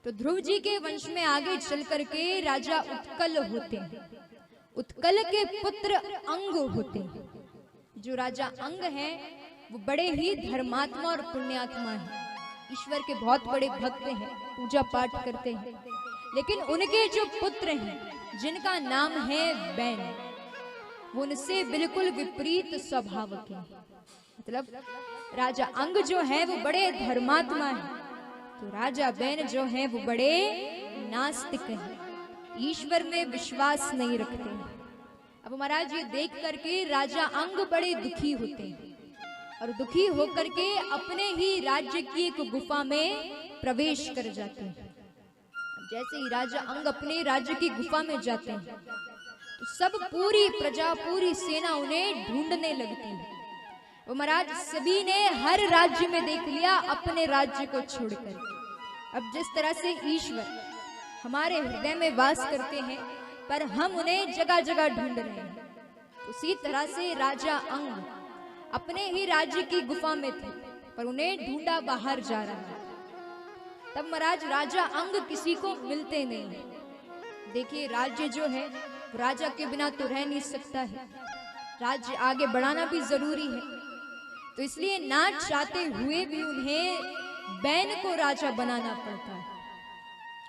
तो ध्रुव जी के वंश में आगे चल करके राजा उत्कल होते हैं। उत्कल के पुत्र अंग होते हैं। जो राजा अंग हैं वो बड़े ही धर्मात्मा और पुण्यात्मा हैं, ईश्वर के बहुत बड़े भक्त हैं, पूजा पाठ करते हैं। लेकिन उनके जो पुत्र हैं जिनका नाम है बैन, वो उनसे बिल्कुल विपरीत स्वभाव के हैं। मतलब राजा अंग जो है वो बड़े धर्मात्मा है, तो राजा बैन जो है वो बड़े नास्तिक हैं, ईश्वर में विश्वास नहीं रखते हैं। अब महाराज ये देख करके राजा अंग बड़े दुखी होते हैं और दुखी होकर के अपने ही राज्य की एक गुफा में प्रवेश कर जाते हैं। जैसे ही राजा अंग अपने राज्य की गुफा में जाते हैं तो सब पूरी प्रजा, पूरी सेना उन्हें ढूंढने लगती है। वो महाराज सभी ने हर राज्य में देख लिया अपने राज्य को छोड़कर। अब जिस तरह से ईश्वर हमारे हृदय में वास करते हैं पर हम उन्हें जगह जगह ढूंढ रहे हैं, उसी तरह से राजा अंग अपने ही राज्य की गुफा में थे पर उन्हें ढूंढा बाहर जा रहा है। तब महाराज राजा अंग किसी को मिलते नहीं। देखिए राज्य जो है राजा के बिना तो रह नहीं सकता है, राज्य आगे बढ़ाना भी जरूरी है। तो इसलिए ना चाहते हुए भी उन्हें बैन को राजा बनाना पड़ता है।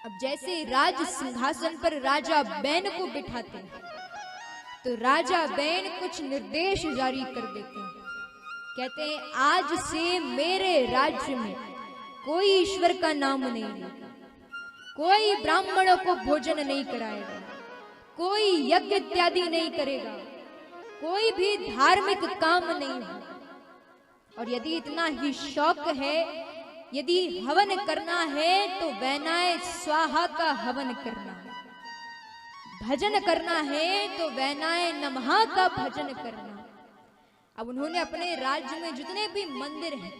अब जैसे राज सिंहासन पर राजा बैन को बिठाते हैं तो राजा बैन कुछ निर्देश जारी कर देते हैं। कहते हैं आज से मेरे राज्य में कोई ईश्वर का नाम नहीं लेगा, कोई ब्राह्मणों को भोजन नहीं कराएगा, कोई यज्ञ इत्यादि नहीं करेगा, कोई भी धार्मिक काम नहीं होगा। और यदि इतना ही शौक है, यदि हवन करना है तो वैनाय स्वाहा का हवन करना, भजन करना है तो वैनाय नमः का भजन करना। अब उन्होंने अपने राज्य में जितने भी मंदिर हैं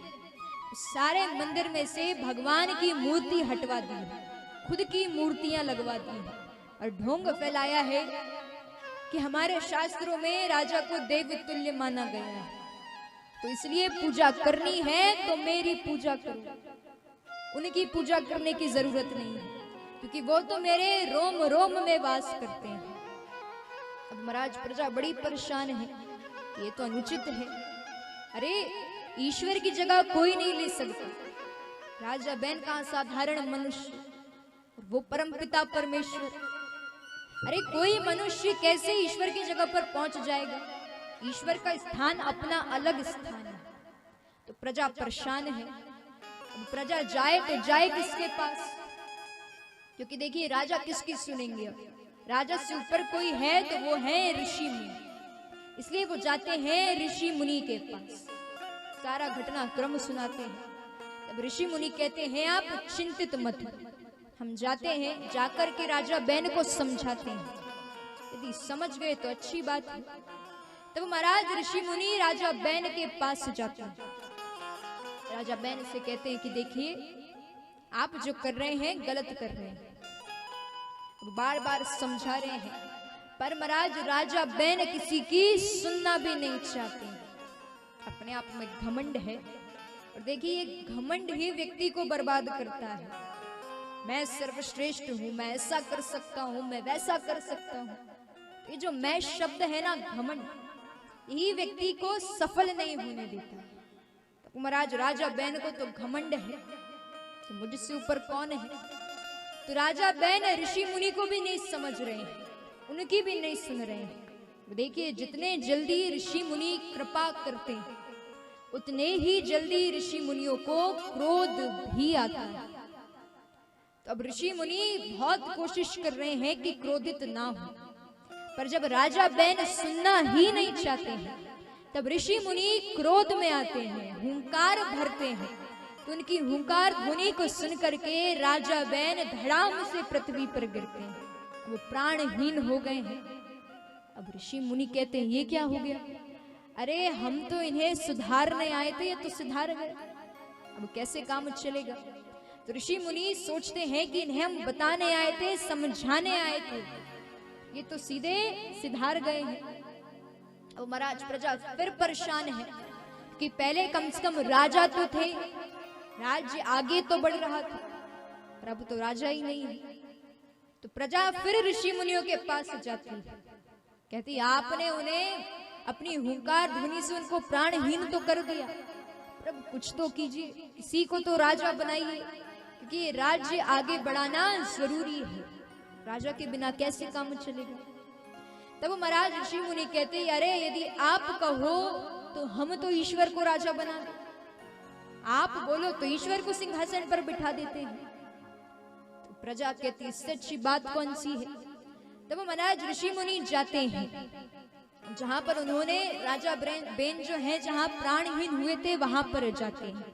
सारे मंदिर में से भगवान की मूर्ति हटवा दी है, खुद की मूर्तियां लगवा दी है और ढोंग फैलाया है कि हमारे शास्त्रों में राजा को देव तुल्य माना गया है, तो इसलिए पूजा करनी है तो मेरी पूजा करो, उनकी पूजा करने की जरूरत नहीं है क्योंकि वो तो मेरे रोम रोम में वास करते हैं। अब महाराज प्रजा बड़ी परेशान है, ये तो अनुचित है। अरे ईश्वर की जगह कोई नहीं ले सकता। राजा बैन का साधारण मनुष्य, वो परम पिता परमेश्वर, अरे कोई मनुष्य कैसे ईश्वर की जगह पर पहुंच जाएगा? ईश्वर का स्थान अपना अलग स्थान है। तो प्रजा परेशान है। अब प्रजा जाए तो जाए किसके पास? क्योंकि देखिए राजा किसकी सुनेंगे? राजा से ऊपर कोई है तो वो है ऋषि मुनि, इसलिए वो जाते हैं ऋषि मुनि के पास, सारा घटनाक्रम सुनाते हैं। तब ऋषि मुनि कहते हैं आप चिंतित मत, हम जाते हैं, जाकर के राजा बैन को समझाते हैं, यदि समझ गए तो अच्छी बात है। तब महाराज ऋषि मुनि राजा बैन के पास जाते हैं। राजा बैन से कहते हैं कि देखिए आप जो कर रहे हैं गलत कर रहे हैं, बार बार समझा रहे हैं, पर महाराज राजा बैन किसी की सुनना भी नहीं चाहते। अपने आप में घमंड है और देखिए ये घमंड ही व्यक्ति को बर्बाद करता है। मैं सर्वश्रेष्ठ हूं, मैं ऐसा कर सकता हूं, मैं वैसा कर सकता हूं। ये जो मैं शब्द है ना, घमंड, यही व्यक्ति को सफल नहीं होने देता। तो महाराज राजा बैन को तो घमंड है, तो मुझसे ऊपर कौन है? तो राजा बैन ऋषि मुनि को भी नहीं समझ रहे हैं, उनकी भी नहीं सुन रहे हैं। देखिए जितने जल्दी ऋषि मुनि कृपा करते हैं उतने ही जल्दी ऋषि मुनियों को क्रोध भी आता है। तो अब ऋषि मुनि बहुत कोशिश कर रहे हैं कि क्रोधित ना हो, पर जब राजा बैन सुनना ही नहीं चाहते हैं तब ऋषि मुनि क्रोध में आते हैं, हुंकार भरते हैं। तो उनकी हुंकार ध्वनि को सुन करके राजा बैन धड़ाम से पृथ्वी पर गिरते हैं, वो प्राणहीन हो गए हैं। अब ऋषि मुनि कहते हैं ये क्या हो गया? अरे हम तो इन्हें सुधारने आए थे, ये तो सुधार गए, अब कैसे काम चलेगा? तो ऋषि मुनि सोचते हैं कि इन्हें हम बताने आए थे, समझाने आए थे, ये तो सीधे सिधार गए हैं। अब महाराज प्रजा फिर परेशान है कि पहले कम से कम राजा तो थे, राज्य आगे तो बढ़ रहा था, पर अब तो राजा ही नहीं है। तो प्रजा फिर ऋषि मुनियों के पास जाती है, कहती आपने उन्हें अपनी हुंकार ध्वनि से उनको प्राणहीन तो कर दिया, प्रभु कुछ तो कीजिए, किसी को तो राजा बनाइए, क्योंकि ये राज्य आगे बढ़ाना जरूरी है, राजा के बिना कैसे काम चलेगा। तब महाराज ऋषि मुनि कहते अरे यदि आप कहो तो हम तो ईश्वर को राजा बना दे, आप बोलो तो ईश्वर को सिंहासन पर बिठा देते हैं। तो प्रजा कहती सच्ची बात कौन सी है। तब महाराज ऋषि मुनि जाते हैं जहां पर उन्होंने राजा बेन जो है जहां प्राणहीन हुए थे वहां पर जाते हैं,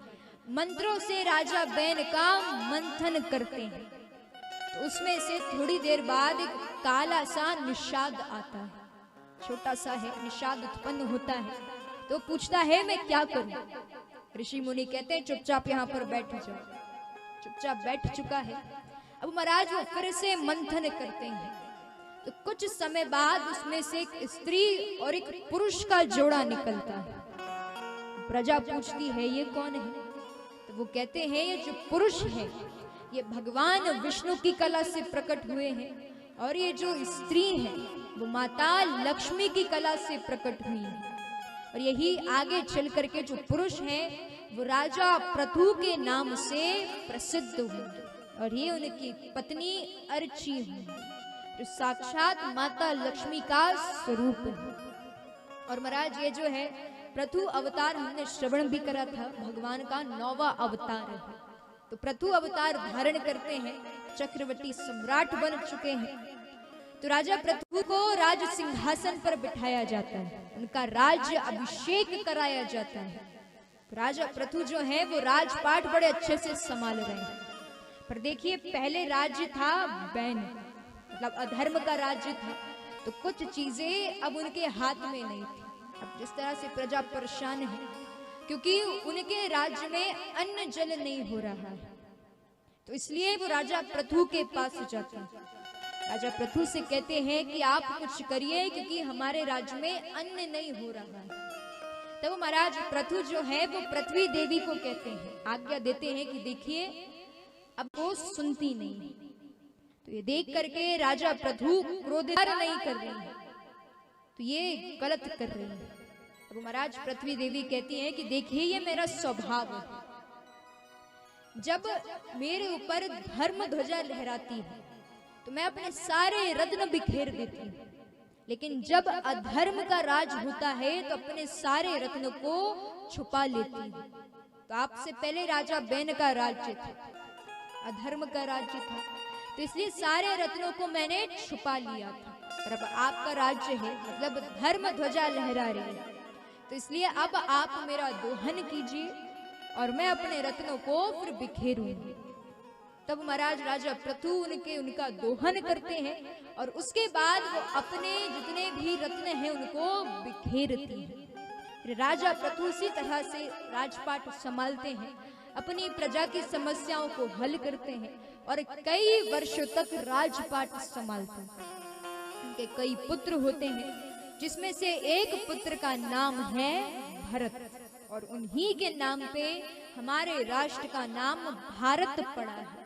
मंत्रों से राजा बेन का मंथन करते हैं। तो उसमें से थोड़ी देर बाद एक काला सा निषाद आता है, छोटा सा है, निषाद उत्पन्न होता है। तो पूछता है मैं क्या करूं। ऋषि मुनि कहते हैं चुपचाप यहाँ पर बैठ जाओ। चुपचाप बैठ चुका है। अब महाराज वो फिर से मंथन करते हैं। तो कुछ समय बाद उसमें से एक स्त्री और एक पुरुष का जोड़ा निकलता है। प्रजा पूछती है ये कौन है। तो वो कहते हैं ये जो पुरुष है ये भगवान विष्णु की कला से प्रकट हुए हैं, और ये जो स्त्री है वो माता लक्ष्मी की कला से प्रकट हुई है। और यही आगे चल करके जो पुरुष हैं वो राजा प्रथु के नाम से प्रसिद्ध हुए, और ये उनकी पत्नी अर्ची हुई जो साक्षात माता लक्ष्मी का स्वरूप है। और महाराज ये जो है प्रथु अवतार हमने श्रवण भी करा था, भगवान का 9वां अवतार है। तो प्रथु अवतार धारण करते हैं, चक्रवर्ती सम्राट बन चुके हैं। तो राजा प्रथु को राज सिंहासन पर बिठाया जाता है, उनका राज्य अभिषेक कराया जाता है। तो राजा प्रथु जो है वो राजपाट बड़े अच्छे से संभाल रहे हैं। पर देखिए पहले राज्य था बैन, मतलब अधर्म का राज्य था, तो कुछ चीजें अब उनके हाथ में नहीं थी। अब जिस तरह से प्रजा परेशान है क्योंकि उनके राज्य में अन्न जल नहीं हो रहा है, तो इसलिए वो राजा प्रथु के पास जाते हैं। राजा प्रथु से कहते हैं कि आप कुछ करिए क्योंकि हमारे राज्य में अन्न नहीं हो रहा है। तब तो महाराज प्रथु जो है वो पृथ्वी देवी को कहते हैं, आज्ञा देते हैं कि देखिए अब वो सुनती नहीं। तो ये देख करके राजा प्रथु क्रोधित नहीं कर रही है, तो ये गलत कर रही है। अब महाराज पृथ्वी देवी कहती हैं कि देखिए ये मेरा स्वभाव है, जब मेरे ऊपर धर्म ध्वजा लहराती है तो मैं अपने सारे रत्न बिखेर देती हूँ, लेकिन जब अधर्म का राज होता है तो अपने सारे रत्न को छुपा लेती हूँ। तो आपसे पहले राजा बेन का राज्य था, अधर्म का राज्य था, तो इसलिए सारे रत्नों को मैंने छुपा लिया था। पर अब आपका राज्य है, मतलब धर्म ध्वजा लहरा रही है, तो इसलिए अब आप मेरा दोहन कीजिए और मैं अपने रत्नों को फिर बिखेरूंगी। तब महाराज राजा प्रथु उनका दोहन करते हैं और उसके बाद वो अपने जितने भी रत्न हैं उनको बिखेरती हैं। राजा प्रथु इसी तरह से राजपाट संभालते हैं, अपनी प्रजा की समस्याओं को हल करते हैं और कई वर्षों तक राजपाट संभालते हैं। उनके कई पुत्र होते हैं, जिसमें से एक पुत्र का नाम है भरत, और उन्हीं के नाम पे हमारे राष्ट्र का नाम भारत पड़ा है।